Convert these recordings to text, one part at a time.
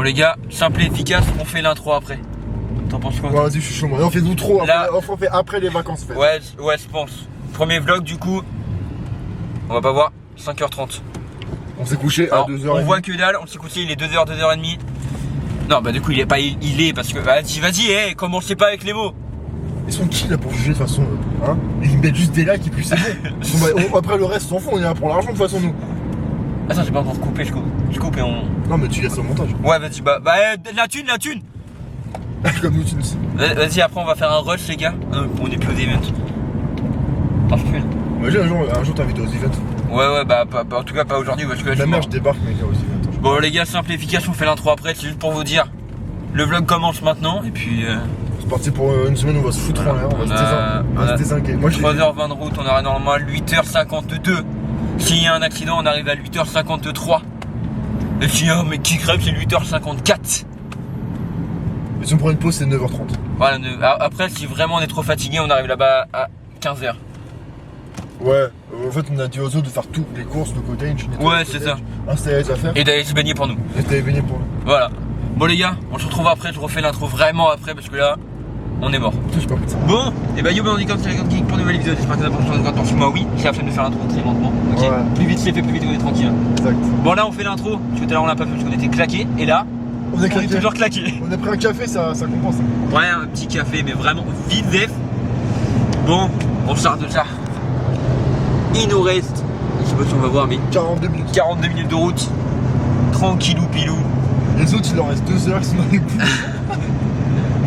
les gars, simple et efficace, on fait l'intro après. T'en penses quoi? Ouais, vas-y, je suis chaud, moi. On fait nous trop, là... on fait après les vacances en fait. Ouais, je pense. Premier vlog du coup, on va pas voir, 5h30. On s'est couché à 2h30. On voit que dalle, on s'est couché, il est 2h, 2h30. Non, bah du coup, il est pas, il est parce que, vas-y, hey, commencez pas avec les mots. Ils sont qui là pour juger de toute façon, hein? Ils mettent juste des likes et puis c'est bon. Après le reste, on s'en fout, on est là pour l'argent de toute façon, nous. Attends, j'ai pas encore coupé, je coupe et on... Non, mais tu laisses au montage. Ouais, vas-y, la thune. Comme nous, tu nous sais. Vas-y, après, on va faire un rush, les gars. On est plus aux events. Attends, je fais. Imagine un jour t'invites aux events. Ouais, bah, en tout cas, pas aujourd'hui parce que là, La mère, je débarque, mais aux events. Bon, les gars, simple et efficace, on fait l'intro après. C'est juste pour vous dire, le vlog commence maintenant et puis. C'est parti pour une semaine où on va se foutre en l'air, on va se dézinguer. Moi, 3h20 de route, on arrive normalement à 8h52. S'il y a un accident, on arrive à 8h53. Et s'il y a un mec qui crève, c'est 8h54. Et si on prend une pause, c'est 9h30. Voilà, après, si vraiment on est trop fatigué, on arrive là-bas à 15h. Ouais, en fait, on a dit aux autres de faire toutes les courses, le cottage. Ouais, c'est ça. Installer les affaires. Et d'aller se baigner pour nous. Et d'aller baigner pour nous. Voilà. Bon, les gars, on se retrouve après. Je refais l'intro vraiment après parce que là, on est mort. Putain, j'ai pas pris de ça. Bon, et bah yo, on dit comme c'est la grande geek pour une nouvelle vidéo. J'espère que vous avez apprécié votre attention. Moi, oui, j'ai la flemme de faire l'intro très lentement. Ok. Ouais. Plus vite c'est fait, plus vite on est tranquille. Exact. Bon, là, on fait l'intro. Parce que tout à l'heure, on l'a pas fait parce qu'on était claqués. Et là, On est claqué. toujours claqués. On a pris un café, ça compense. Ouais, un petit café, mais vraiment vite def. Bon, on sort de ça. Il nous reste, je sais pas si on va voir, mais 42 minutes. 42 minutes de route. Tranquillou pilou. Les autres, il leur reste 2 heures, ils sont dans les bouts.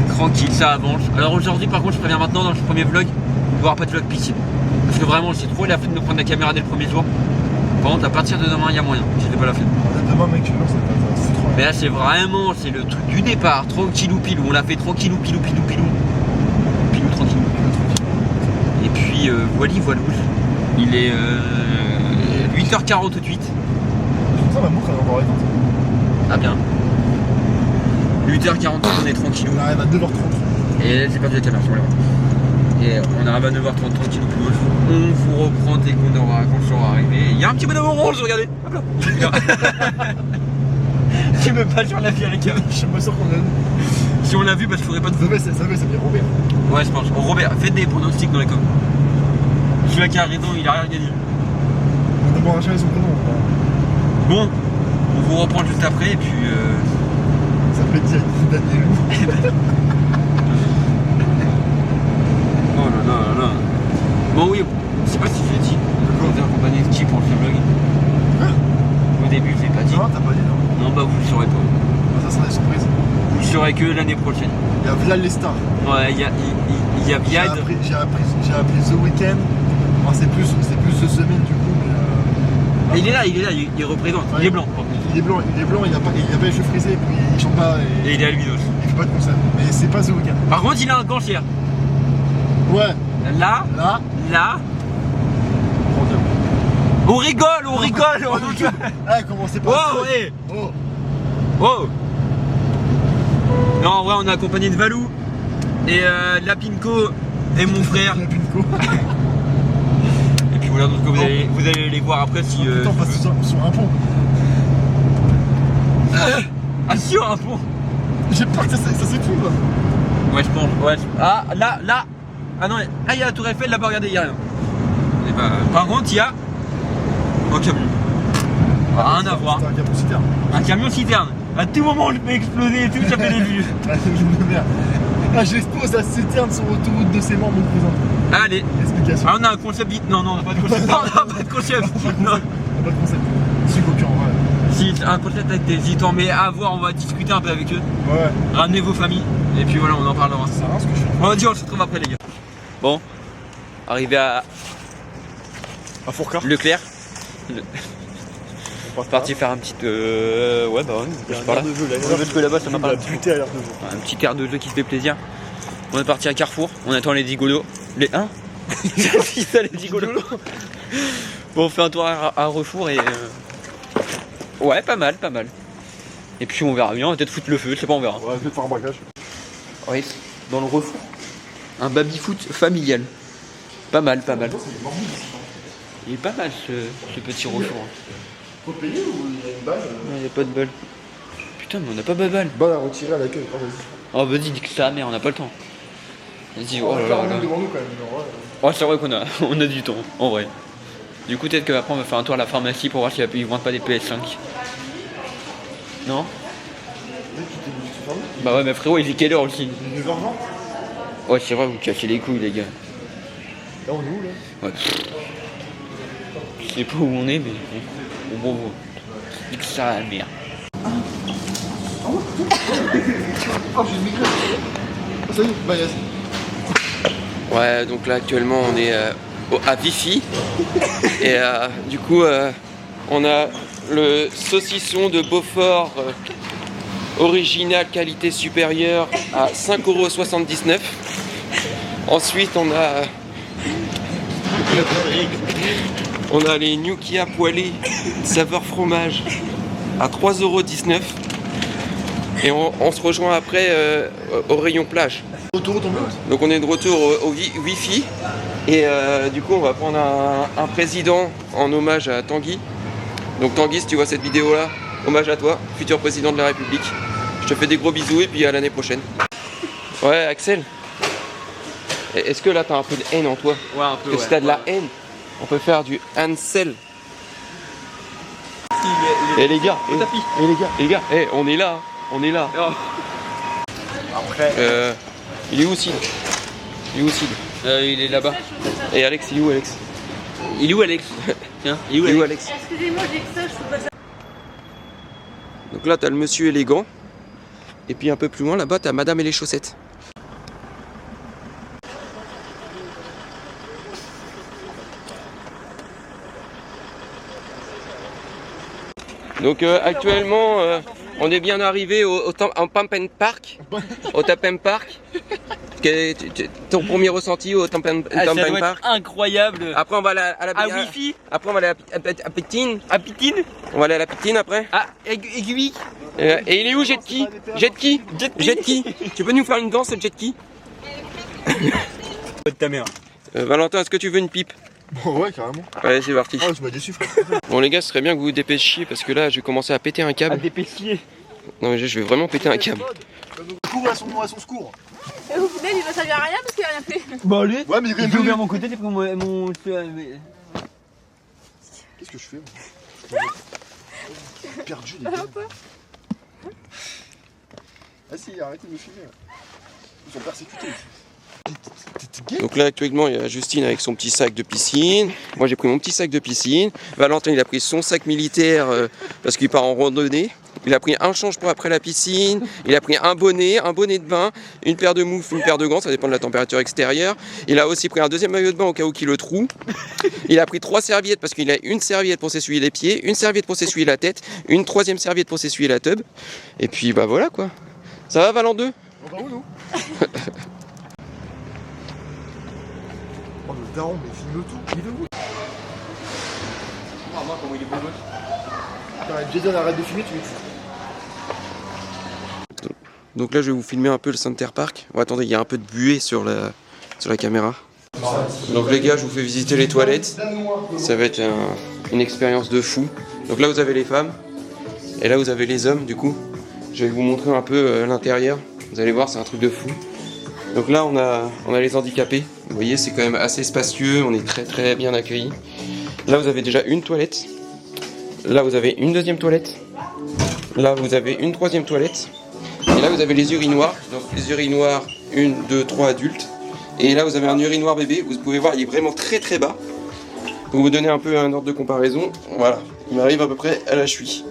Tranquille, ça avance. Alors aujourd'hui, par contre, je préviens maintenant dans le premier vlog, il n'y aura pas de vlog piscine. Parce que vraiment, j'ai trop la flemme de prendre la caméra dès le premier jour. Par contre, à partir de demain, il y a moyen. J'ai pas la flemme. Demain, mec, je pense que ça va se foutre. Mais là, c'est vraiment, c'est le truc du départ. Tranquillou pilou. On l'a fait tranquillou pilou. Pilou tranquillou. Et puis, voilouche. Il est 8h48. Ça, ma montre, elle va encore être. Ah bien. 8h48, on est tranquillou. On arrive à 9h30. Et là, j'ai perdu la caméra, je vais voir. Et on arrive à 9h30 tranquillou pilou. On vous reprend dès qu'on sera arrivé. Il y a un petit bonhomme orange, regardez. Hop là. Je sais même pas si on l'a vu avec la caméra. Je suis pas sûr qu'on l'a vu. Si on l'a vu, bah je ferai pas de Ça va, c'est bien Robert. Ouais, je pense. Oh, Robert, faites des pronostics dans les coms. Celui-là qui a raison, il a rien gagné. On a d'abord acheté son prénom. Bon, on vous reprend juste après et puis. Ça fait Daniel. Oh là. Bon, oui, je sais pas si je l'ai dit. On est accompagné de qui pour le vlog. Au début, je l'ai pas dit. Non, t'as pas dit, non. Non, bah vous le saurez pas. Ça sera des surprises. Vous le saurez que l'année prochaine. Il y a Vlad les stars. Ouais, il y a J'ai Viad. appris The Weeknd. Enfin, c'est plus ce semaine du coup, mais. Il est là, il représente. Ouais. Il est blanc. Il est blanc, il a pas les cheveux frisés, et puis il chante pas Et il est albinos. il fait pas de concert. Mais c'est pas The Weeknd. Par contre, il a un cancer. Ouais, Là. On rigole. Ah, commencez pas. Wow, hey. Oh. Wow. Non, en vrai, on est accompagné de Valou et Lapinko et mon frère. La Pinko. Et puis voilà, donc vous allez les voir après si. Putain, on passe sur un pont. Ah, sur un pont. J'ai peur que ça s'étouffe là. Ouais, je pense. Ouais. Ah, là. Ah non, il y a la Tour Eiffel là-bas, regardez, il y a rien. Et bah, par contre, il y a un camion. Rien à voir. C'est un camion citerne. Un camion citerne. À tout moment, on le fait exploser et tout, ça fait des vues. Ah, merde. Ah, j'expose la citerne sur l'autoroute de ses membres, mon cousin. Allez. Explication. Ah, on a un concept vite. Non, on n'a pas de concept. Non, on n'a pas de concept. Non. Pas de concept. Si, concurrent, ouais. Si, un concept avec des hésitants, mais à voir, on va discuter un peu avec eux. Ouais. Ramenez vos familles. Et puis voilà, on en parlera. Ça sert à rien ce que je fais. On va dire, on se retrouve après, les gars. Bon, arrivé à Fourcard. Leclerc. On C'est parti faire un petit. Ouais, bah ouais. Il y a je un par air là. de jeu là. Parce que là-bas, ça m'a Il pas a buté à l'air de jeu. un petit air de jeu qui se fait plaisir. On est parti à Carrefour, on attend les digolos. Les 1 C'est ça les digolos. Bon, on fait un tour à Refour et. Ouais, pas mal. Et puis on verra bien, on va peut-être foutre le feu, je sais pas, on verra. On va peut-être faire un braquage. Oui, dans le Refour. Un baby-foot familial. Pas mal. Il est pas mal ce petit Refour. Faut payer ou il y a une balle Il n'y a pas de bol. putain, mais on n'a pas balle. Balle à retirer à l'accueil, vas-y. Oh, vas-y, dis que c'est la merde, on n'a pas le temps. Vas-y, oh là là. 40 minutes devant nous quand même, mais en vrai. Oh, c'est vrai qu'on a, on a du temps, en vrai. Du coup, peut-être qu'après, on va faire un tour à la pharmacie pour voir s'il ne vendent pas des PS5. Non? Bah ouais, mais frérot, il est quelle heure aussi? Il est 9h20. Ouais, c'est vrai, vous cassez les couilles, les gars. Là, on est où là? Ouais. Je sais pas où on est, mais bon. Dis que ça a la merde. Oh, j'ai une migraine. Ah, ça y est, bah yes. Ouais, donc là actuellement on est à Vichy et du coup on a le saucisson de Beaufort original qualité supérieure à 5,79 €. Ensuite on a les gnocchis poêlés saveur fromage à 3,19 € et on se rejoint après au rayon plage. Donc on est de retour au Wi-Fi et du coup on va prendre un président en hommage à Tanguy. Donc Tanguy, si tu vois cette vidéo là, hommage à toi, futur président de la République. Je te fais des gros bisous et puis à l'année prochaine. Ouais Axel, est-ce que là t'as un peu de haine en toi? Ouais, un peu. Parce que si t'as de la haine, on peut faire du Ansel. Et les gars, on est là, on est là. Après. Il est où Sid? Il est là-bas. Et Alex, il est où Alex? Il est où Alex? Tiens, il est où Alex? Excusez-moi, j'ai que ça, je peux pas ça. Donc là t'as le monsieur élégant. Et puis un peu plus loin là-bas t'as madame et les chaussettes. Donc actuellement on est bien arrivé au Pump Park. Au Tapen Park. Ton premier ressenti au Tapen Ça doit Park? être incroyable. Après on va aller à la Wi-Fi. Après on va aller à Pétine. À Pitine. On va aller à la Pétine après. À Aiguille. Et il est où Jetki? Jetki? Tu peux nous faire une danse Jetki? De ta mère. Valentin, est-ce que tu veux une pipe? Bon, ouais, carrément. Allez, c'est parti. Ah, tu m'as déçu, frère. Bon les gars, ce serait bien que vous vous dépêchiez parce que là je vais commencer à péter un À câble. dépêcher. Non mais je vais vraiment péter un câble. Cours à son secours. Et au final, il va servir à rien parce qu'il a rien fait. Bah allez. Ouais, mais il est J'ai ouvert mon côté, j'ai pris mon. Qu'est-ce que je fais, moi? Perdu, les gars. Ah si, arrêtez de me filmer. Ils sont persécutés. Donc là actuellement il y a Justine avec son petit sac de piscine. Moi j'ai pris mon petit sac de piscine. Valentin il a pris son sac militaire parce qu'il part en randonnée. Il a pris un change pour après la piscine. Il a pris un bonnet de bain, une paire de moufles, une paire de gants, ça dépend de la température extérieure. Il a aussi pris un deuxième maillot de bain au cas où qu'il le trouve. Il a pris 3 serviettes parce qu'il a une serviette pour s'essuyer les pieds, une serviette pour s'essuyer la tête, une troisième serviette pour s'essuyer la tub. Et puis bah voilà quoi. Ça va Valant 2? On va où, nous? Oh, le daron, mais filme tout. Il est où? Comment il est beau. Jason, arrête de filmer, tu m'excites. Donc là je vais vous filmer un peu le Center Park. Oh, attendez, il y a un peu de buée sur la caméra. Donc les gars, je vous fais visiter les toilettes. Ça va être une expérience de fou. Donc là vous avez les femmes. Et là vous avez les hommes du coup. Je vais vous montrer un peu l'intérieur. Vous allez voir, c'est un truc de fou. Donc là on a les handicapés. Vous voyez, c'est quand même assez spacieux. On est très très bien accueillis. Là vous avez déjà une toilette. Là vous avez une deuxième toilette. Là vous avez une troisième toilette. Et là vous avez les urinoirs. Donc les urinoirs 1, 2, 3 adultes. Et là vous avez un urinoir bébé. Vous pouvez voir, il est vraiment très très bas. Pour vous donner un peu un ordre de comparaison. Voilà, il m'arrive à peu près à la cheville.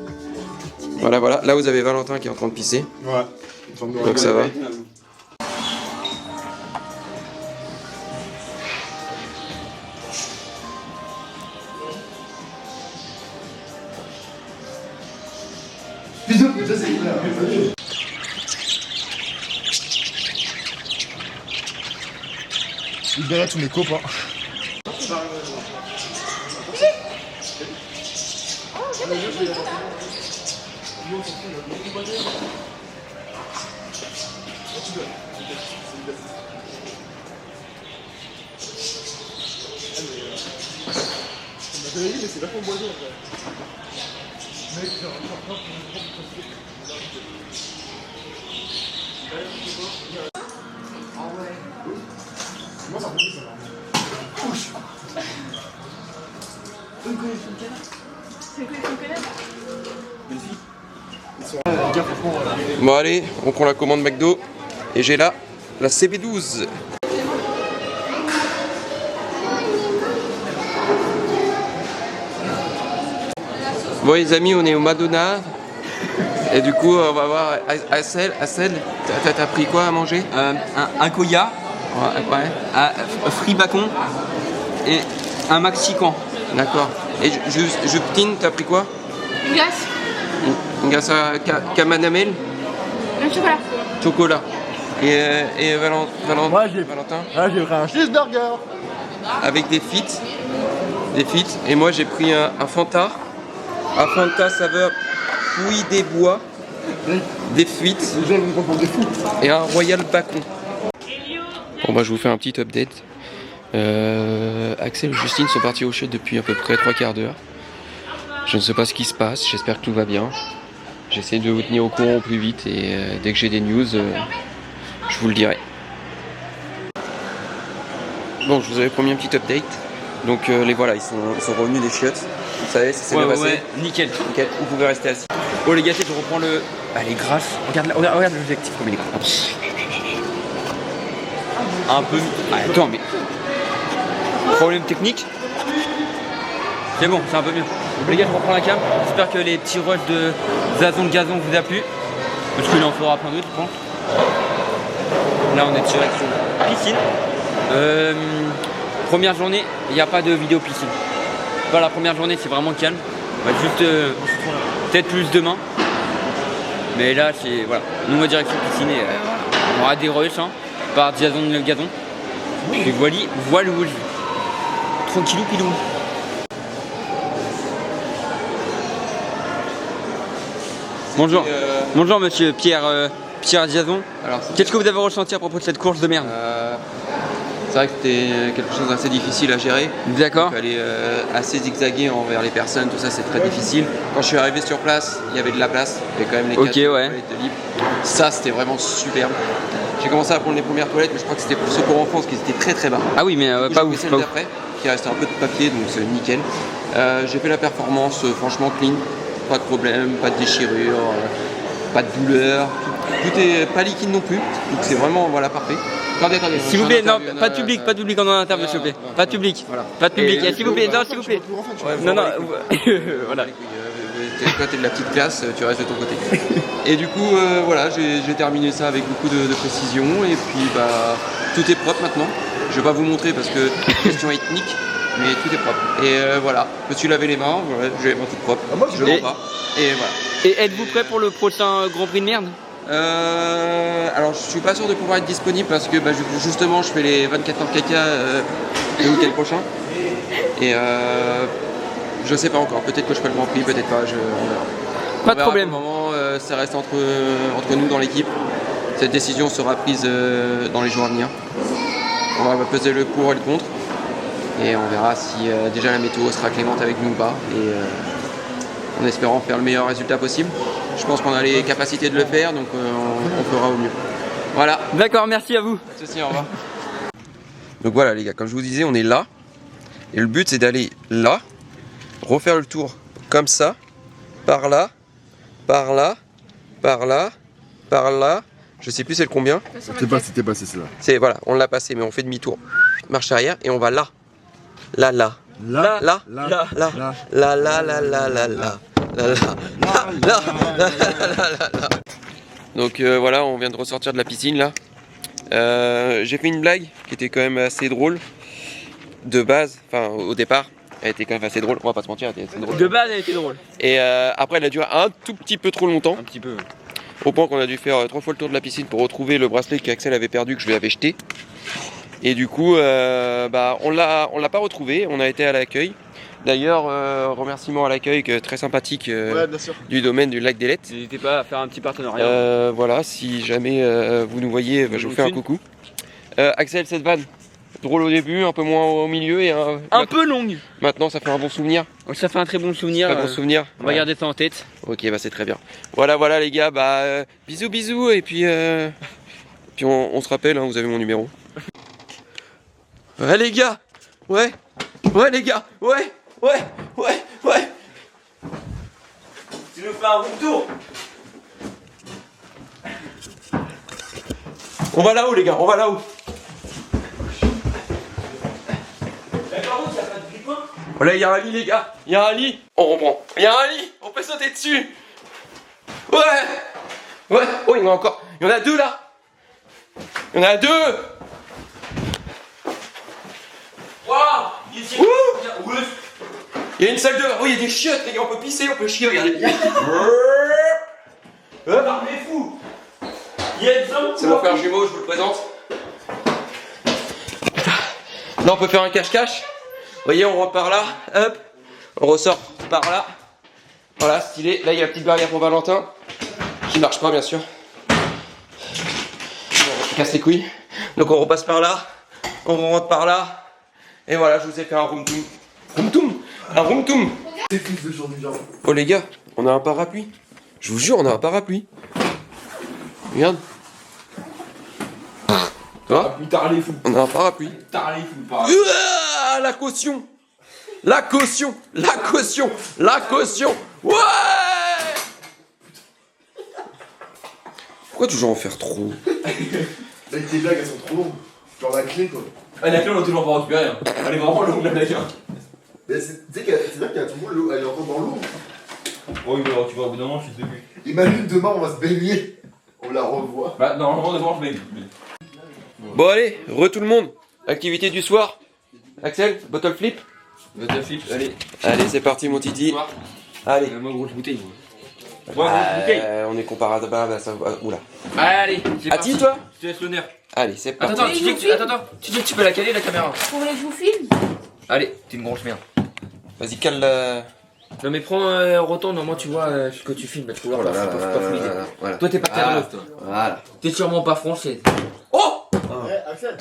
Voilà, voilà. Là vous avez Valentin qui est en train de pisser. Ouais. Donc ça va. Libérer tous mes copains. Mais c'est vachement boisé en fait. Mec, j'ai un Moi, ça remonte, ça va. Bon allez, on prend la commande McDo et j'ai là la CB12. Bon les amis, on est au Madonna et du coup on va voir Assel, t'as pris quoi à manger? Un Koya, Ouais. un free bacon et un Maxican. D'accord. Et Justine, t'as pris quoi? Une glace. Une glace à camanamel? Un chocolat. Chocolat. Et Valentin? Moi, j'ai pris un cheeseburger. Avec des frites. Et moi j'ai pris un Fanta. Un Fanta saveur Puy des Bois. Des frites. Les gens vont prendre des fous. Et un Royal Bacon. Bon bah je vous fais un petit update. Axel et Justine sont partis au chute depuis à peu près 3/4 d'heure. Je ne sais pas ce qui se passe, j'espère que tout va bien. J'essaie de vous tenir au courant au plus vite et dès que j'ai des news, je vous le dirai. Bon, je vous avais promis un petit update. Donc les voilà, ils sont revenus des chiottes. Vous savez, ça s'est bien passé. Ouais, nickel. Nickel, vous pouvez rester assis. Oh les gars, je reprends le... Ah, les grasses. Regarde l'objectif comme il est grand. Un peu... Ah, attends, mais... Problème technique. C'est bon, c'est un peu mieux. Les gars, je reprends la cam. J'espère que les petits rushs de Zazon de Gazon vous a plu. Parce qu'il en fera plein d'autres, je pense. Là, on est direction piscine. Première journée, il n'y a pas de vidéo piscine. Pas la première journée, c'est vraiment calme. On va juste peut-être plus demain. Mais là, c'est voilà. Nous, on va direction piscine et on aura des rushs par Zazon de Gazon. Et voilà où je vais. Tranquillou pilou. Bonjour. Bonjour monsieur Pierre Diazon. Alors, Qu'est-ce que vous avez ressenti à propos de cette course de merde? c'est vrai que c'était quelque chose d'assez difficile à gérer. D'accord. Il fallait assez zigzaguer envers les personnes, tout ça c'est très difficile. Quand je suis arrivé sur place, il y avait de la place, il y avait quand même les 4 toilettes de libre. Ça c'était vraiment superbe. J'ai commencé à prendre les premières toilettes, mais je crois que c'était pour ceux pour enfants parce qu'ils étaient très très bas. Ah oui, mais pas J'ai ouf. pris celle Pas ouf. d'après, qui restait un peu de papier, donc c'est nickel. J'ai fait la performance franchement clean, pas de problème, pas de déchirure, pas de douleur. Tout est pas liquide non plus, donc c'est vraiment voilà parfait. Attendez. S'il vous plaît, non, pas de public, on en interview, s'il vous plaît. Pas de public. Voilà. Pas de public. Et S'il vous plaît, non, s'il vous plaît. Non, non, voilà. Toi t'es de la petite classe, tu restes de ton côté. Et du coup voilà, j'ai terminé ça avec beaucoup de précision et puis bah tout est propre maintenant. Je vais pas vous montrer parce que question ethnique, mais tout est propre. Et voilà, je me suis lavé les mains, voilà, j'ai les mains toutes propres. moi, je mens pas. Et voilà. Et êtes-vous prêt pour le prochain Grand Prix de merde? Alors je suis pas sûr de pouvoir être disponible parce que bah, justement je fais les 24 heures caca le week-end prochain. Et je sais pas encore, peut-être que je ferai le Grand Prix, peut-être pas, on verra. Pas de problème. Pour le moment, ça reste entre nous dans l'équipe. Cette décision sera prise dans les jours à venir. On va peser le pour et le contre. Et on verra si déjà la météo sera clémente avec nous ou pas. Et en espérant faire le meilleur résultat possible. Je pense qu'on a les capacités de le faire, donc on fera au mieux. Voilà. D'accord, merci à vous. Pas de soucis, au revoir. Donc voilà les gars, comme je vous disais, on est là. Et le but c'est d'aller là, refaire le tour comme ça, par là, par là, par là, par là. Je sais plus c'est le combien. C'était passé celle-là. C'est voilà, on l'a passé, mais on fait demi-tour. Marche arrière et on va là. Là. Là. Donc voilà, on vient de ressortir de la piscine là. J'ai fait une blague qui était quand même assez drôle de base, enfin au départ. Elle était quand même assez drôle, on va pas se mentir, elle était assez drôle. De base, elle était drôle. Et après, elle a duré un tout petit peu trop longtemps. Un petit peu. Au point qu'on a dû faire 3 fois le tour de la piscine pour retrouver le bracelet qu'Axel avait perdu, que je lui avais jeté. Et du coup, on l'a pas retrouvé, on a été à l'accueil. D'ailleurs, remerciements à l'accueil très sympathique du domaine du lac d'Elette. N'hésitez pas à faire un petit partenariat. Voilà, si jamais vous nous voyez, je vous fais un coucou. Axel, cette vanne, Drôle au début, un peu moins au milieu et Un peu longue. maintenant ça fait un bon souvenir. Ça fait un très bon souvenir. Très bon souvenir. On va garder ça en tête. Ok, bah c'est très bien. Voilà les gars, bisous bisous et puis on se rappelle, hein, vous avez mon numéro. Ouais les gars, ouais les gars, ouais. Tu nous fais un room tour. On va là-haut les gars, on va là-haut. Voilà, il y a un lit les gars, il y a un lit. On reprend. Il y a un lit, on peut sauter dessus. Ouais. Oh, il y en a encore. Il y en a deux là. Il y en a deux. Waouh. Il y a une salle de bain. Oh, il y a des chiottes les gars, on peut pisser, on peut chier, regardez. Mais fou. Il y a une zone. C'est mon frère jumeau, je vous le présente. Là on peut faire un cache-cache. Vous voyez, on rentre par là, hop, on ressort par là. Voilà, stylé. Là il y a la petite barrière pour Valentin, qui marche pas bien sûr. On casse les couilles. Donc on repasse par là, on rentre par là. Et voilà, je vous ai fait un room tour. Un room tour. Oh les gars, on a un parapluie. Je vous jure, on a un parapluie. Regarde. Tu vois ? On a un parapluie. La caution. Ouais. Pourquoi toujours en faire trop ? Là, tes blagues, elles sont trop longues. Genre la clé, quoi. Ah, la clé, on a toujours pas récupéré. Hein. Elle est vraiment longue, la blague. Mais tu sais qu'il y a tout le monde, l'eau, elle est encore dans l'eau. Oui, mais alors, tu vois, au bout d'un moment, je suis dessus. Imagine demain, on va se baigner. On la revoit. Bah, normalement, devant, je vais. Bon allez, tout le monde. Activité du soir. Axel, bottle flip. Bottle flip, allez. Allez, c'est parti mon titi. Allez. Moi, grosse bouteille. Moi, grosse bouteille. On est comparables. Oula. Allez. Ati toi ? Je te laisse l'honneur. Allez, c'est parti. Attends, tu dis que tu peux la caler, la caméra. Pour les je vous filme. Allez, t'es une grosse merde. Vas-y, cale la... Non, mais prends, retourne, au moins tu vois ce que tu filmes. Tu vois, là, faut pas flouiser. Voilà. Toi, t'es pas cadreuse, toi. Voilà. T'es sûrement pas français. Oh ! Axel.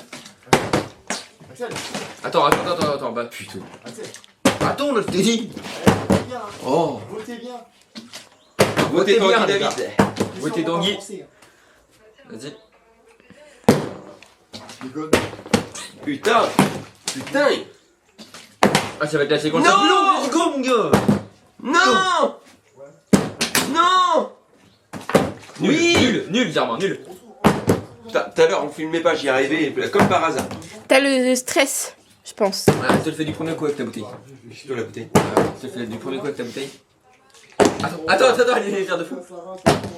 Attends, bah putain. Axel. Attends, là, je t'ai dit. Bien. Oh. Votez bien. Votez bien, Tanguy les gars. David. Votez Tanguy. Vas-y. Putain. Ah, ça va être la séquence. Non. Let's go, mon gars. Non. Non. Oui. Nul, Germain, nul. Tout à l'heure, on filmait pas, j'y arrivais comme par hasard. T'as le stress, je pense. Ouais, je te le fais du premier coup avec ta bouteille. Je te la bouteille. Je te le fais du premier coup avec ta bouteille. Attends, il y a les verres de fou.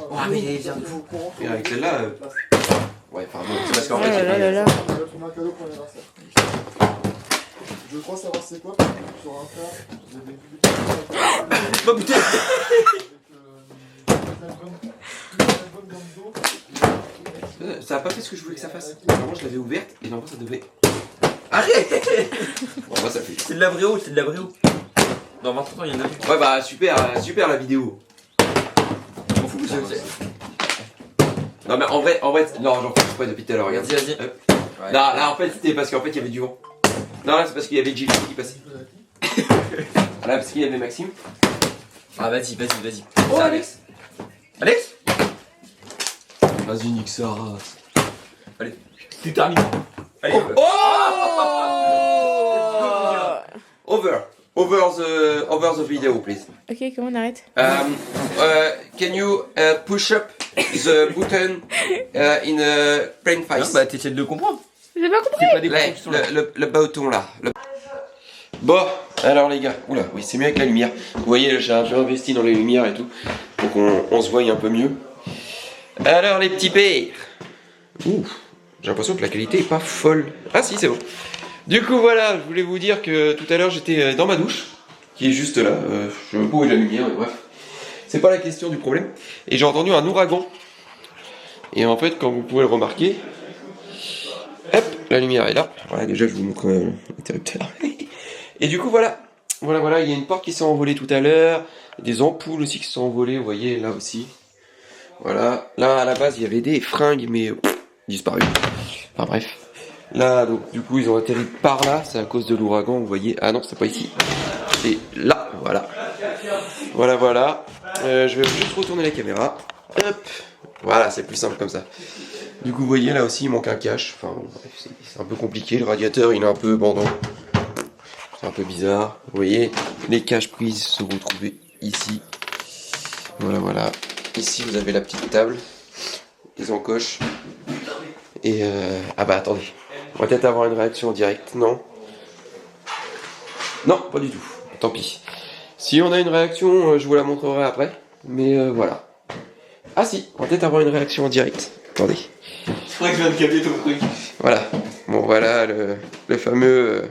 Oh, mais il y a les verres de fou. Et avec celle-là. Ouais, enfin bon, c'est parce qu'en Oh fait. là là là. On va trouver un cadeau pour l'anniversaire. Je crois savoir c'est quoi. Sur un frère, vous avez vu Ma bouteille. Ça a pas fait ce que je voulais que ça fasse. Normalement, je l'avais ouverte et normalement, ça devait. Arrête. Bon, moi, ça fait. C'est de la vraie eau, Dans 20 ans, il y en a plus. Ouais, bah super la vidéo. Je m'en fous, monsieur. Non, mais en vrai, non, j'en fais pas depuis tout à l'heure, regarde. Vas-y. Hop. Non, là, en fait, c'était parce qu'en fait, il y avait du vent. Non, là, c'est parce qu'il y avait Gilles qui passait. Là, parce qu'il y avait Maxime. Ah, vas-y. Oh, Alex. Vas-y, nique sa race. Allez, c'est terminé. Allez, Oh. Over the video, please. Ok, comment on arrête? Can you push up the button in a plain Non, face? bah, t'essaies de le comprendre. J'ai pas compris. C'est pas des Là, cons qui sont là. le bouton là. Bon, alors les gars, oula, oui, c'est mieux avec la lumière. Vous voyez, j'ai un peu investi dans les lumières et tout, pour qu'on se voie un peu mieux. Alors les petits pères. Ouh, j'ai l'impression que la qualité est pas folle. Ah si, c'est bon. Du coup voilà, je voulais vous dire que tout à l'heure j'étais dans ma douche, qui est juste là. Je sais même pas où est la lumière, mais bref. C'est pas la question du problème. Et j'ai entendu un ouragan. Et en fait, comme vous pouvez le remarquer, hop, la lumière est là. Voilà, déjà je vous montre l'interrupteur. Et du coup voilà, il y a une porte qui s'est envolée tout à l'heure, des ampoules aussi qui se sont envolées, vous voyez là aussi. Voilà, là à la base il y avait des fringues mais disparues. Enfin bref. Là, donc du coup, ils ont atterri par là. C'est à cause de l'ouragan, vous voyez. Ah non, c'est pas ici. C'est là, voilà. Voilà. Je vais juste retourner la caméra. Hop. Voilà, c'est plus simple comme ça. Du coup, vous voyez, là aussi, il manque un cache. Enfin, bon, bref, c'est un peu compliqué. Le radiateur, il est un peu bandant. C'est un peu bizarre. Vous voyez, les caches prises se retrouvent ici. Voilà. Ici, vous avez la petite table. Les encoches. Et ah bah attendez. On va peut-être avoir une réaction en direct. Non, pas du tout. Tant pis. Si on a une réaction, je vous la montrerai après. Mais voilà. Ah si, on va peut-être avoir une réaction en direct. Attendez. Je crois que je viens de capter ton truc. Voilà. Bon voilà le fameux...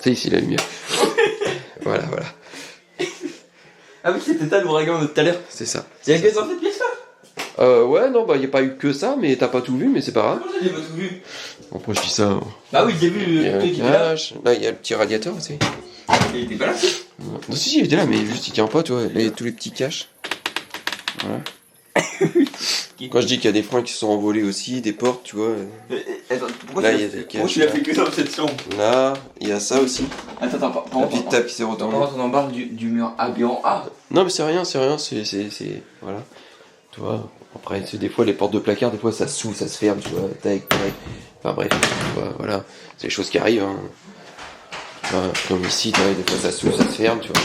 C'est ici la lumière. Voilà. Ah oui, c'était ça l'ouragan de tout à l'heure. C'est ça. Il y a que dans cette pièce-là. Ouais, non, bah y a pas eu que ça, mais t'as pas tout vu, mais c'est pas grave. Comment j'ai pas tout vu? Après je dis ça. Bah oui, j'ai vu Il y a le un truc qui était là. cache. Là, il y a le petit radiateur aussi. Il était pas là. Non, si, il était là, mais juste il tient pas, tu vois. Tous les petits caches. Voilà. Quand je dis qu'il y a des freins qui se sont envolés aussi, des portes, tu vois. Attends, pourquoi Là, tu il y a l'as des fait? Pourquoi caches, tu l'as là. fait que dans cette chambre? Là, il y a ça aussi. Attends, La petite table qui s'est retournée. on en parle du mur abiant. Ah, Non, mais c'est rien, c'est. Voilà. Tu vois, après, c'est des fois les portes de placard, des fois ça s'ouvre, ça se ferme, tu vois. Tac. Enfin bref, tu vois, voilà. C'est des choses qui arrivent, hein. Enfin, comme ici, tu vois, des fois ça s'ouvre, ça se ferme, tu vois.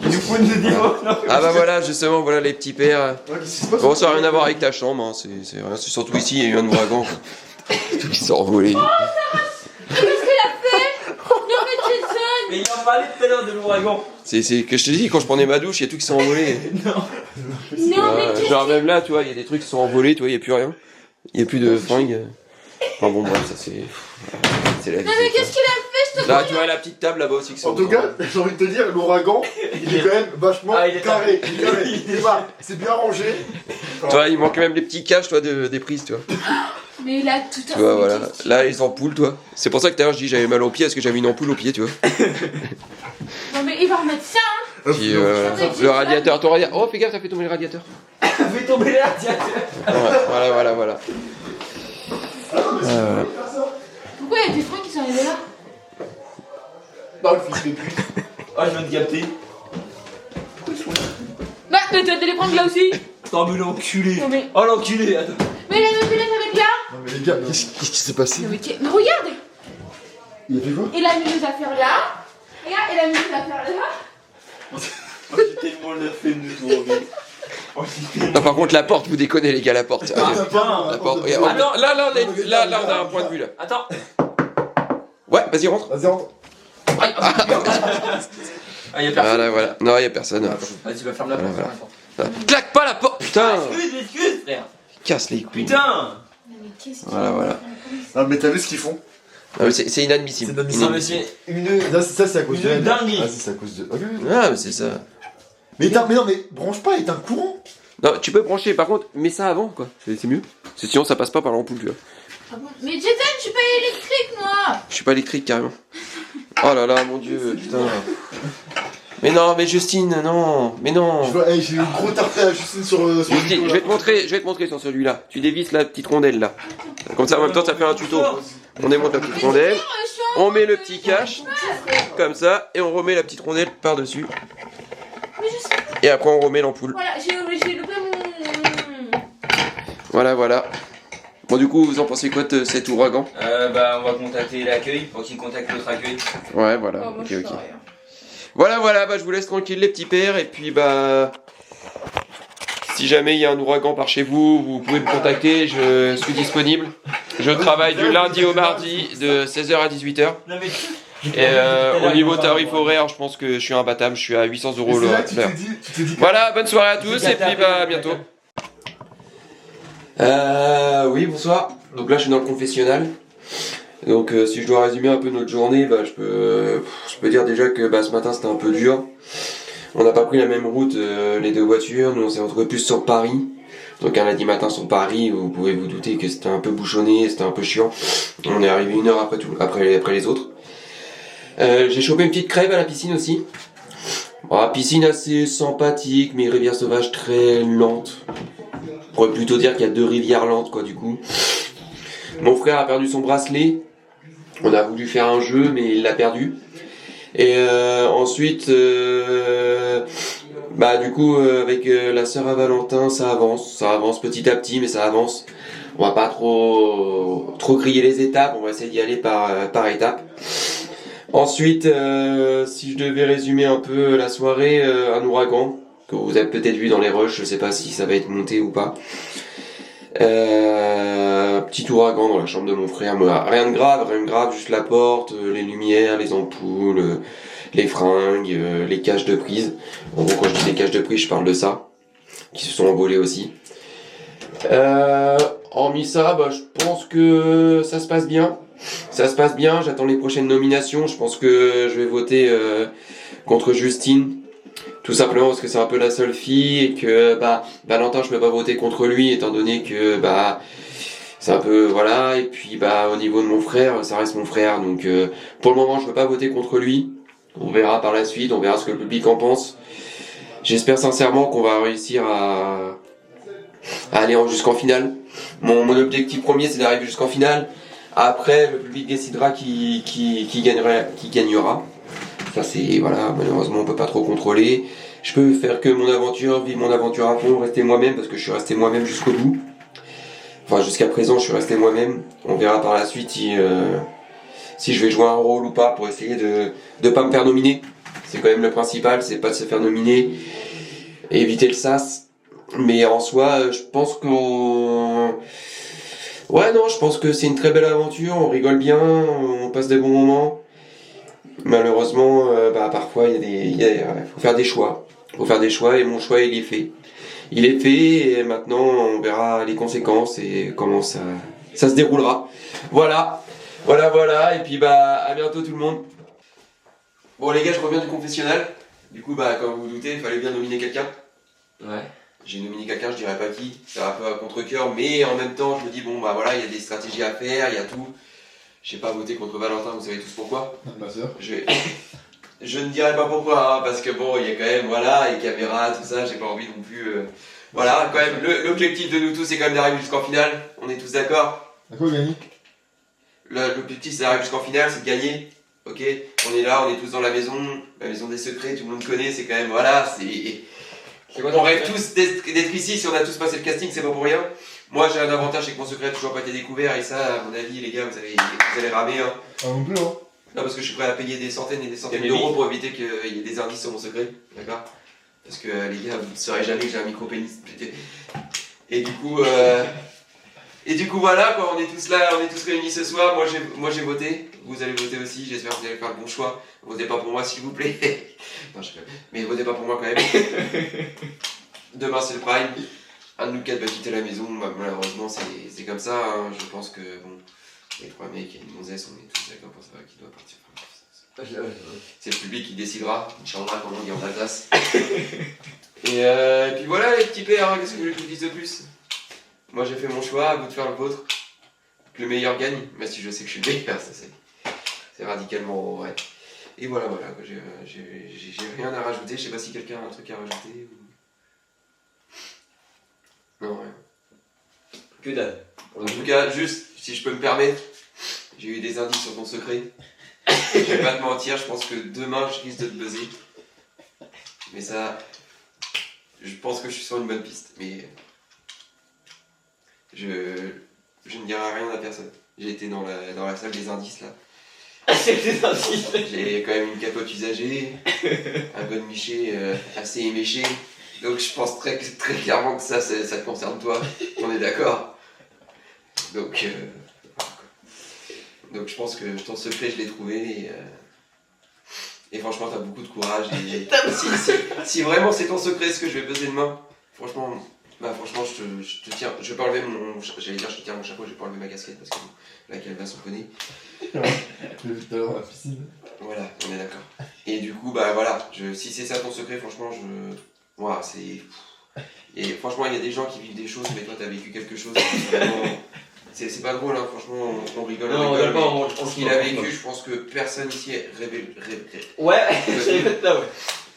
il nous faut une vidéo. Ah bah voilà, justement, voilà les petits pères. Ouais, qu'est-ce qui se passe? Bon, ça n'a rien à voir avec ta chambre, hein. C'est rien. C'est surtout ici, il y a eu un ouragan. Tout qui s'est envolé. Mais il en parlait tout à l'heure de l'ouragan. C'est que je te dis, quand je prenais ma douche, il y a tout qui s'est envolé. Non, mais Genre même là, tu vois, il y a des trucs qui sont envolés, tu vois, il n'y a plus rien. Il n'y a plus de fringues. Enfin bon, bref, ça c'est la vie. Non, mais qu'est-ce qu'il a fait, je te Là, tu vois la petite table là-bas aussi qui En tout cas, j'ai envie de te dire, l'ouragan, il est quand même vachement Ah, il est carré. C'est bien rangé. Tu vois, il manque même les petits caches, toi, des prises, tu vois. Mais il a tout à Tu vois, voilà. Là, les ampoules, toi. C'est pour ça que tout à l'heure, je dis j'avais mal au pied, parce que j'avais une ampoule au pied, tu vois. Non, mais il va remettre ça, hein. Puis, le radiateur, ton radiateur. Oh, fais gaffe, t'as fait tomber le radiateur. Fais tomber les radiateurs. Voilà. Pourquoi il y a des freins qui sont arrivés là? Non, le fils de pute. Oh, je viens de capter. Bah, mais tu vas te les prendre là aussi. Oh, mais l'enculé. Non, mais. Oh, l'enculé, attends. Mais il a même fait les avec là. Non, mais les gars, qu'est-ce qui s'est passé? Non, mais regarde. Il a fait quoi? Il a mis les affaires là. Regarde, il a mis les affaires là. Oh, j'ai tellement la flemme de tout remettre. Oh, Non, par contre, la porte, vous déconnez, les gars, la porte. Ah, putain. La porte, regarde. Attends. Là, on a un point de vue, là. Attends. Ouais, vas-y, rentre. Vas-y, rentre. Ah, y'a personne. Voilà. Non, y a personne. Vas-y, va fermer la porte. Voilà. ferme la porte. Claque pas la porte, putain. Excuse, frère. Casse les couilles. Putain. Mais qu'est-ce qu'il Voilà. Non, mais t'as vu ce qu'ils font? Ah, mais c'est inadmissible. Non, mais c'est une. Ça, c'est à cause Une de elle. dinguerie. Ah, c'est à cause de. Ok. Ah, mais c'est ça. Mais non, mais branche pas, éteins le courant. Non, tu peux brancher, par contre, mets ça avant, quoi. C'est mieux. Sinon, ça passe pas par l'ampoule, tu vois. Ah bon. Mais Jason, je suis pas électrique, moi. Je suis pas électrique, carrément. Oh là là, mon dieu, putain. Mais non, mais Justine, non. Mais non. J'ai eu un gros tarté à Justine sur Justine, je vais te montrer sur celui-là. Tu dévisses la petite rondelle, là. Comme ça, en même temps, ça fait un tuto. On démonte la petite rondelle. On met le petit cache, comme ça, et on remet la petite rondelle par-dessus. Et après, on remet l'ampoule. Voilà, j'ai loupé mon. Voilà. Bon, du coup, vous en pensez quoi de cet ouragan? Bah, on va contacter l'accueil pour qu'il contacte notre accueil. Ouais, voilà. Oh, moi, Ok. je sais pas, rien. Voilà, bah je vous laisse tranquille les petits pères, et puis bah... Si jamais il y a un ouragan par chez vous, vous pouvez me contacter, je suis disponible. Je travaille du lundi au mardi de 16h à 18h. Non, mais. Et au niveau tarif horaire, je pense que je suis imbattable, je suis à 800 € C'est là que l'heure. tu t'es dit. Voilà, bonne soirée à tous, et puis bah à bientôt. Oui, bonsoir. Donc là, je suis dans le confessionnal. Donc si je dois résumer un peu notre journée, bah, je peux dire déjà que bah, ce matin c'était un peu dur. On n'a pas pris la même route les deux voitures, nous on s'est retrouvés plus sur Paris. Donc un lundi matin sur Paris, vous pouvez vous douter que c'était un peu bouchonné, c'était un peu chiant. On est arrivé 1 heure après les autres. J'ai chopé une petite crève à la piscine aussi. Bon, piscine assez sympathique, mais rivière sauvage très lente. On pourrait plutôt dire qu'il y a 2 rivières lentes quoi du coup. Mon frère a perdu son bracelet. On a voulu faire un jeu, mais il l'a perdu. Et ensuite, du coup, avec la sœur à Valentin, ça avance petit à petit, mais ça avance. On va pas trop griller les étapes, on va essayer d'y aller par étapes. Ensuite, si je devais résumer un peu la soirée, un ouragan, que vous avez peut-être vu dans les rushs, je sais pas si ça va être monté ou pas. Petit ouragan dans la chambre de mon frère, mais rien de grave, juste la porte, les lumières, les ampoules, les fringues, les cages de prise. En gros, quand je dis les cages de prise, je parle de ça, qui se sont envolées aussi. Hormis ça, je pense que ça se passe bien. J'attends les prochaines nominations. Je pense que je vais voter contre Justine. Tout simplement parce que c'est un peu la seule fille et que Valentin je peux pas voter contre lui étant donné que c'est un peu voilà, et puis au niveau de mon frère, ça reste mon frère, donc pour le moment je peux pas voter contre lui. On verra par la suite, on verra ce que le public en pense. J'espère sincèrement qu'on va réussir à aller jusqu'en finale. Mon objectif premier c'est d'arriver jusqu'en finale. Après le public décidera qui gagnera. Ça c'est voilà, malheureusement on peut pas trop contrôler. Je peux faire que mon aventure, vivre mon aventure à fond, rester moi-même parce que je suis resté moi-même jusqu'au bout. Enfin jusqu'à présent je suis resté moi-même. On verra par la suite si je vais jouer un rôle ou pas pour essayer de pas me faire nominer. C'est quand même le principal, c'est pas de se faire nominer et éviter le sas. Mais en soi, je pense je pense que c'est une très belle aventure, on rigole bien, on passe des bons moments. Malheureusement, parfois faut faire des choix. Et mon choix il est fait. Et maintenant on verra les conséquences et comment ça se déroulera. Voilà. Et puis à bientôt tout le monde. Bon les gars, je reviens du confessionnal. Du coup comme vous vous doutez, il fallait bien nominer quelqu'un. Ouais. J'ai nominé quelqu'un, je dirais pas qui. C'est un peu à contre-cœur, mais en même temps je me dis il y a des stratégies à faire, il y a tout. J'ai pas voté contre Valentin, vous savez tous pourquoi. Ma sœur. Je ne dirai pas pourquoi, parce que il y a quand même, les caméras, tout ça, j'ai pas envie non plus. Quand même, l'objectif de nous tous, c'est quand même d'arriver jusqu'en finale, on est tous d'accord. À quoi gagner? L'objectif, c'est d'arriver jusqu'en finale, c'est de gagner. Ok, on est là, on est tous dans la maison des secrets, tout le monde connaît, c'est quand même, on rêve tous d'être ici, si on a tous passé le casting, c'est pas pour rien. Moi j'ai un avantage, c'est que mon secret n'a toujours pas été découvert, et ça, à mon avis, les gars, vous allez ramer. Hein. Ah non plus, hein. Non, parce que je suis prêt à payer des centaines et des centaines d'euros pour éviter qu'il y ait des indices sur mon secret, d'accord? Parce que les gars, vous ne saurez jamais que j'ai un micro-pénis. Et du coup, voilà, quoi, on est tous là, on est tous réunis ce soir. Moi j'ai voté, vous allez voter aussi, j'espère que vous allez faire le bon choix. Votez pas pour moi s'il vous plaît. Non, mais votez pas pour moi quand même. Demain c'est le prime. Un de nous quatre va quitter la maison, malheureusement c'est comme ça. Hein. Je pense que les trois mecs et une gonzesse, on est tous d'accord pour savoir qui doit partir. C'est le public qui décidera, Inch'Allah, comme on dit en Alsace. Et puis voilà les petits pères, qu'est-ce que vous voulez que je vous dise de plus? Moi j'ai fait mon choix, à vous de faire le vôtre. Que le meilleur gagne, même si je sais que je suis le meilleur, ça c'est radicalement vrai. Et voilà, j'ai rien à rajouter, je sais pas si quelqu'un a un truc à rajouter ou... Non, rien. Que dalle. En tout cas, juste, si je peux me permettre, j'ai eu des indices sur ton secret. Je vais pas te mentir, je pense que demain je risque de te buzzer. Mais ça, je pense que je suis sur une bonne piste. Mais je ne dirai rien à personne. J'ai été dans la salle des indices là. J'ai quand même une capote usagée, un bon miché assez éméché. Donc je pense très clairement que ça te concerne toi. On est d'accord. Donc je pense que ton secret je l'ai trouvé et franchement t'as beaucoup de courage et si vraiment c'est ton secret ce que je vais peser demain, franchement je te tiens, je vais pas enlever j'allais dire je te tiens mon chapeau, je vais pas enlever ma casquette parce que la calvasse on connaît. Je l'ai vu tout à l'heure dans la piscine. Voilà, on est d'accord. Et du coup voilà, si c'est ça ton secret, franchement voilà, c'est... Et franchement il y a des gens qui vivent des choses mais toi t'as vécu quelque chose vraiment... C'est pas drôle, hein, franchement, on rigole. Non, on rigole pas, je pense qu'il a vécu, je pense que personne ici est Ouais, j'allais mettre là, ouais.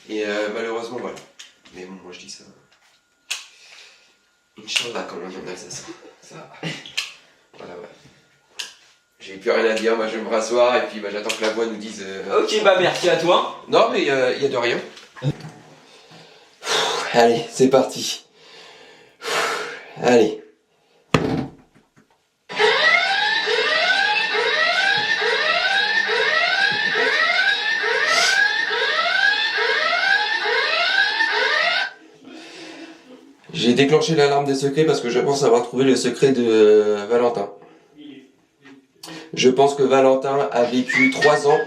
Et malheureusement, voilà. Mais bon, moi je dis ça. Inch'Allah, comme on dit en Alsace. Ça. Voilà, ouais. J'ai plus rien à dire, moi je vais me rasseoir et puis bah, j'attends que la voix nous dise. Ok, bah merci à toi. Non, mais il y a de rien. Allez, c'est parti. Allez. J'ai déclenché l'alarme des secrets parce que je pense avoir trouvé le secret de Valentin. Je pense que Valentin a vécu 3 ans.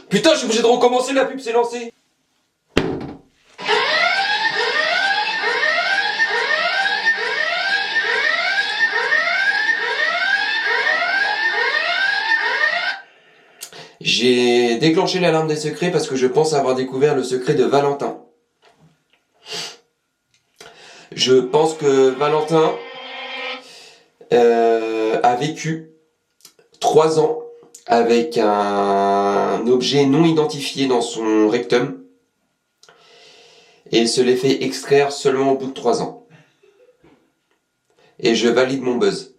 Putain, je suis obligé de recommencer, la pub s'est lancée. J'ai déclenché l'alarme des secrets parce que je pense avoir découvert le secret de Valentin. Je pense que Valentin a vécu 3 ans avec un objet non identifié dans son rectum et se l'est fait extraire seulement au bout de 3 ans. Et je valide mon buzz.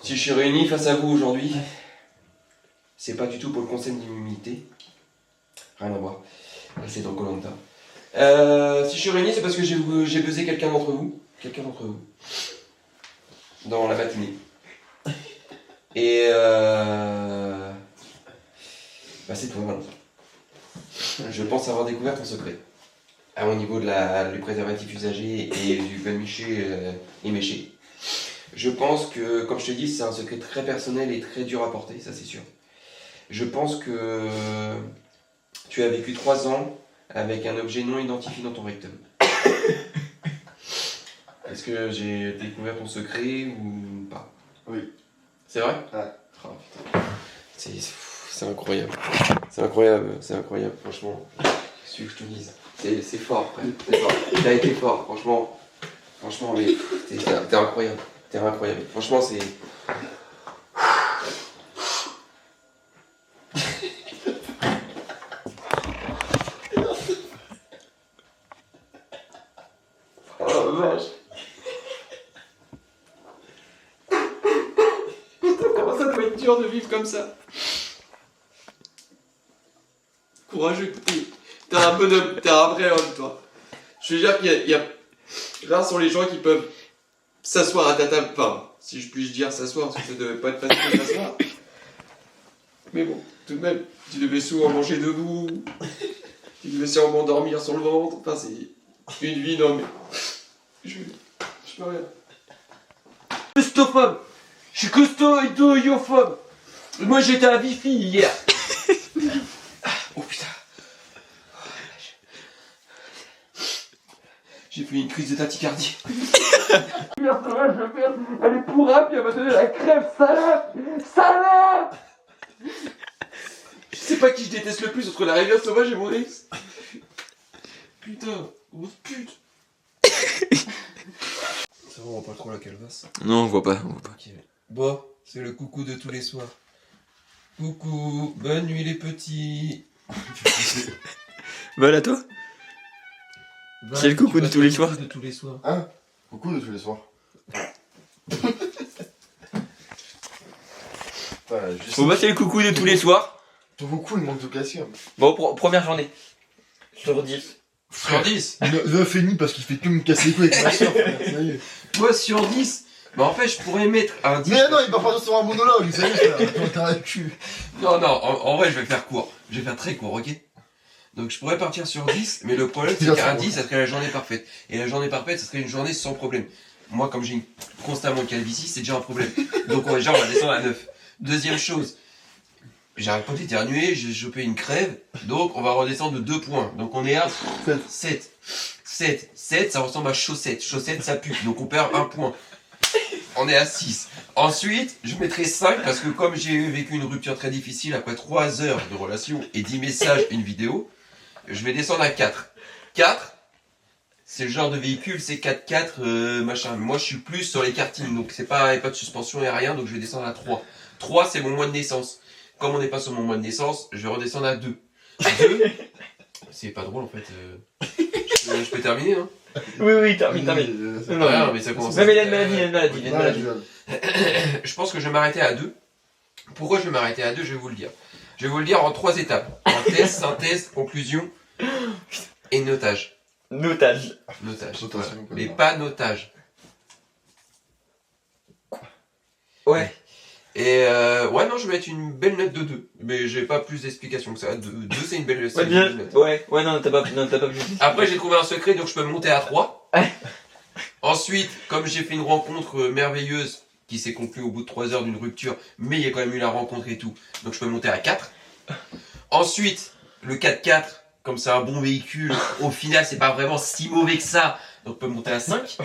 Si je suis réuni face à vous aujourd'hui, c'est pas du tout pour le concept d'immunité. Rien à voir. C'est dans Koh-Lanta. Si je suis réuni, c'est parce que j'ai buzzé quelqu'un d'entre vous. Dans la matinée. Et bah c'est toi, Valentin. Je pense avoir découvert ton secret. Au niveau de du préservatif usagé et du gun miché éméché. Je pense que, comme je te dis, c'est un secret très personnel et très dur à porter, ça c'est sûr. Je pense que tu as vécu 3 ans avec un objet non identifié dans ton rectum. Est-ce que j'ai découvert ton secret ou pas? Oui. C'est vrai? Ouais. Oh, putain. C'est incroyable. C'est incroyable, franchement. Qu'est-ce que je te dise? C'est fort, frère. C'est fort. T'as été fort, franchement. Franchement, mais t'es incroyable. T'es incroyable. Franchement, c'est... Oh vache. Comment ça doit être dur de vivre comme ça? Courageux, t'es un bonhomme, t'es un vrai homme, toi. Je veux dire qu'il y a... Rares sont les gens qui peuvent s'asseoir à ta table, enfin, si je puis dire s'asseoir, parce que ça devait pas être facile de s'asseoir. Mais bon, tout de même, tu devais souvent manger debout, tu devais sûrement dormir sur le ventre, enfin c'est une vie, non mais... Je peux rien. Costophobe. Je suis costoïdophobe. Moi j'étais à Vifi hier. Oh putain. J'ai fait une crise de tachycardie. Elle est pourrable, puis elle m'a donné la crève, salope. Salope. Je sais pas qui je déteste le plus entre la rivière sauvage et mon ex. Putain, grosse pute. Ça va, on voit pas trop la calvasse. Non, on voit pas. Ok. Bon, c'est le coucou de tous les soirs. Coucou, bonne nuit les petits. Voilà toi. C'est le coucou de tous les soirs. De tous les soirs. Hein? Coucou de tous les soirs. Bon bah c'est le coucou de tous les soirs. Ton coucou, il manque de calcium. Bon, première journée. Sur 10. Sur 10. Il a fait ni parce qu'il fait que me casser les couilles avec ma soeur, frère, ça y est. Moi sur 10. Bah en fait je pourrais mettre un 10. Mais non, il va pas sur un monologue, ça y est, frère. T'as le cul. Non, en vrai je vais faire court. Je vais faire très court, ok? Donc je pourrais partir sur 10, mais le problème c'est qu'un 10 ça serait la journée parfaite. Et la journée parfaite ça serait une journée sans problème. Moi comme j'ai constamment une calvitie, c'est déjà un problème. Donc on va descendre à 9. Deuxième chose, j'arrête pas d'éternuer, j'ai chopé une crève, donc on va redescendre de 2 points. Donc on est à 7. 7, ça ressemble à chaussette. Chaussette ça pue, donc on perd 1 point. On est à 6. Ensuite, je mettrai 5 parce que comme j'ai vécu une rupture très difficile après 3 heures de relation et 10 messages, une vidéo, je vais descendre à 4. 4, c'est le genre de véhicule, c'est 4x4, machin. Moi, je suis plus sur les kartings, donc c'est pas, pas de suspension et rien, donc je vais descendre à 3. 3, c'est mon mois de naissance. Comme on n'est pas sur mon mois de naissance, je vais redescendre à 2. 2, c'est pas drôle en fait. Je peux terminer, hein? Oui, termine. Non, mais ça commence Non, mais il a une maladie, Je pense que je vais m'arrêter à 2. Pourquoi je vais m'arrêter à 2? Je vais vous le dire. Je vais vous le dire en 3 étapes. En thèse, synthèse, conclusion et notage. Notage. Notage. Notation, Voilà. quoi. Mais pas notage. Ouais. Et ouais, non, je vais mettre une belle note de 2. Mais j'ai pas plus d'explications que ça. 2, c'est une belle, c'est Ouais, une bien. belle note. Ouais, non, t'as pas plus. Après, j'ai trouvé un secret, donc je peux monter à 3. Ensuite, comme j'ai fait une rencontre merveilleuse qui s'est conclue au bout de 3 heures d'une rupture, mais il y a quand même eu la rencontre et tout, donc je peux monter à 4. Ensuite, le 4x4, comme c'est un bon véhicule, au final, c'est pas vraiment si mauvais que ça, donc je peux monter à 5.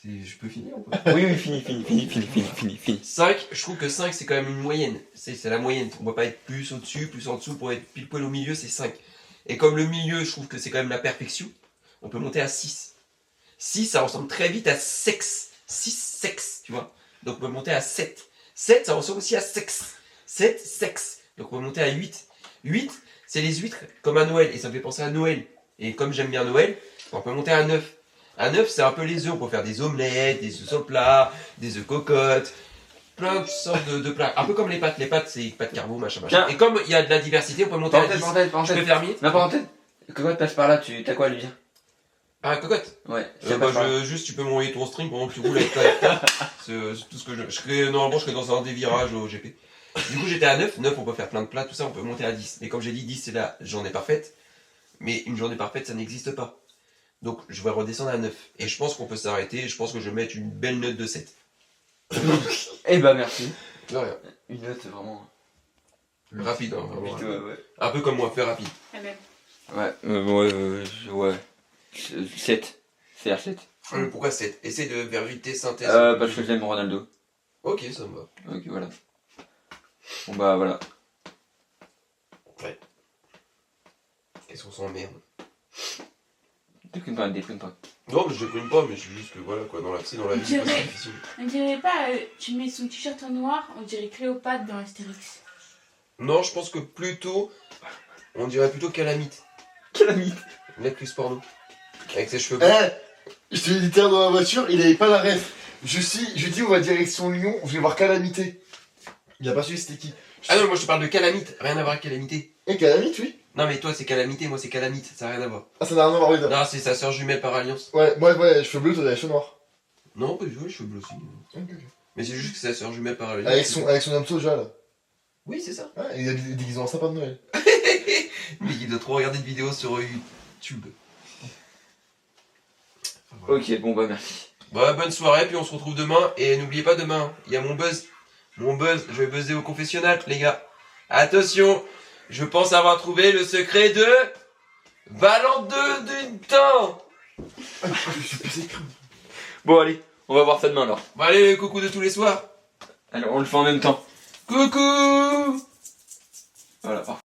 Je peux finir ou pas? Oui, fini. 5, je trouve que 5 c'est quand même une moyenne. C'est la moyenne. On va pas être plus au-dessus, plus en dessous. Pour être pile poil au milieu, c'est 5. Et comme le milieu, je trouve que c'est quand même la perfection, on peut monter à 6. 6, ça ressemble très vite à sexe. 6, sexe, tu vois. Donc on peut monter à 7. 7, ça ressemble aussi à sexe. 7, sexe. Donc on peut monter à 8. 8, c'est les huîtres, comme à Noël. Et ça me fait penser à Noël. Et comme j'aime bien Noël, on peut monter à 9. À 9, c'est un peu les œufs. On peut faire des omelettes, des œufs sur le plat, des œufs cocottes, plein de sortes de plats. Un peu comme les pâtes. Les pâtes, c'est pâtes carbo, machin. Tiens. Et comme il y a de la diversité, on peut monter à 10. Je peux faire mieux. Non, pas en tête. Cocotte passe par là, t'as quoi à lui dire? Ah, cocotte. Ouais. Juste, tu peux m'envoyer ton string pendant que tu roules avec toi. C'est tout ce que normalement, je serais dans un des virages au GP. Du coup, j'étais à 9. 9, on peut faire plein de plats, tout ça, on peut monter à 10. Et comme j'ai dit, 10, c'est la journée parfaite. Mais une journée parfaite, ça n'existe pas. Donc, je vais redescendre à 9. Et je pense qu'on peut s'arrêter. Je pense que je vais mettre une belle note de 7. Eh ben, merci. De rien. Une note vraiment. Rapide, hein, vraiment. Ouais. Un peu comme moi, fais rapide. La même. Ouais. 7. CR7. Pourquoi 7? Essaye de faire vite tes synthèses. Parce que j'aime Ronaldo. Ok, ça me va. Ok, voilà. Bon, bah, voilà. Qu'est-ce qu'on s'emmerde? Déprime pas. Non, mais je déprime pas, mais je suis juste que voilà quoi, dans la vie, c'est pas difficile. On dirait pas, tu mets son t-shirt en noir, on dirait Cléopâtre dans Astérix. Non, je pense que plutôt, on dirait plutôt Calamite. Calamite. L'actrice porno. Avec ses cheveux Eh, blancs. je te l'ai dit dans la voiture, il avait pas la ref. Je dis on va direction Lyon, je vais voir Calamité. Il a pas su c'était qui. Ah non, moi je te parle de Calamite, rien à voir avec Calamité. Eh, Calamite, oui. Non, mais toi c'est Calamité, moi c'est Calamite, ça n'a rien à voir. Ah, ça n'a rien à voir, oui. Non, c'est sa soeur jumelle par alliance. Ouais, moi, les cheveux bleus, toi, t'as les cheveux noirs. Non, pas du tout, les cheveux bleus aussi. Mais c'est juste que c'est sa soeur jumelle par alliance. Avec son homme soja, là. Oui, c'est ça. Ouais, il est déguisé en sapin de Noël. Mais il doit trop regarder de vidéos sur YouTube. Ok, bon, bah, merci. Bah, bonne soirée, puis on se retrouve demain. Et n'oubliez pas, demain, il y a mon buzz. Mon buzz, je vais buzzer au confessionnal, les gars. Attention, je pense avoir trouvé le secret de Valente d'une temps. Je suis passé crème. Bon, allez, on va voir ça demain alors. Bon, allez, le coucou de tous les soirs. Alors, on le fait en même temps. Coucou. Voilà, parfait.